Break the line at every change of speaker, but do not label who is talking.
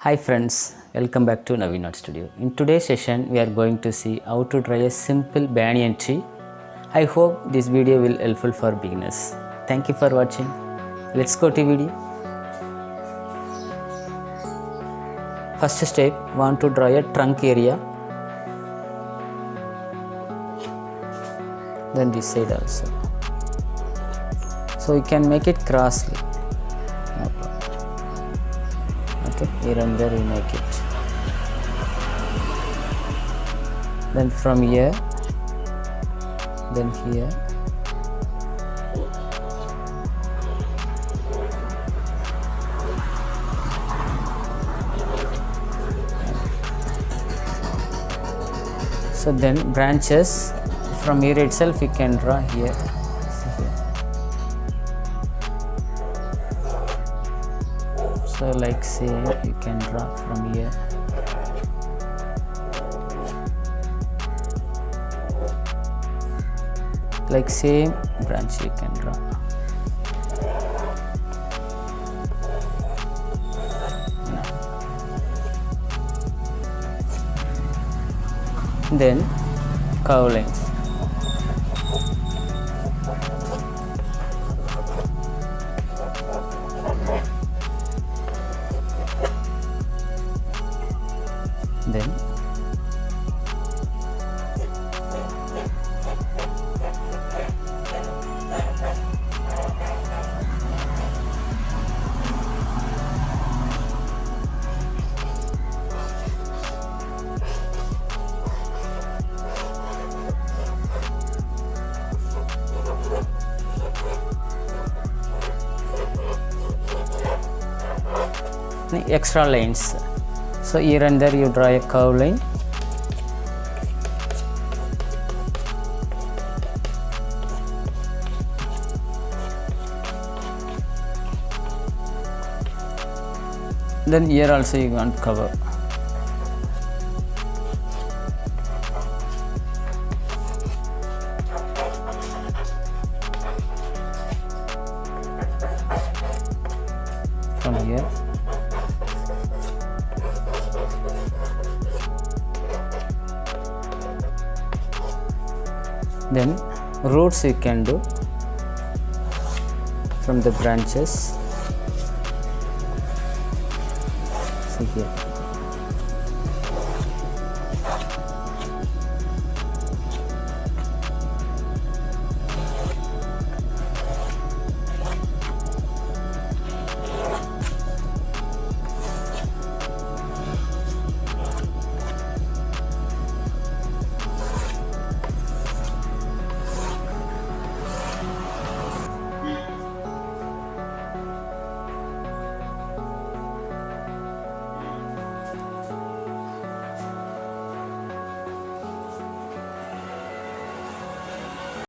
Hi friends, welcome back to Navin Studio. In today's session, we are going to see how to draw a simple banyan tree. I hope this video will helpful for beginners. Thank you for watching. Let's go to video. First step, want to draw a trunk area. Then this side also. So you can make it crossly. No problem. Okay, here and there we make it. Then from here, then here. So then branches from here itself you can draw here. So like say you can draw from here. Like same branch you can draw. Then curve lines. Then extra lines. So here and there you draw a curve line. Then here also you want cover. From here. Then roots you can do from the branches. See here.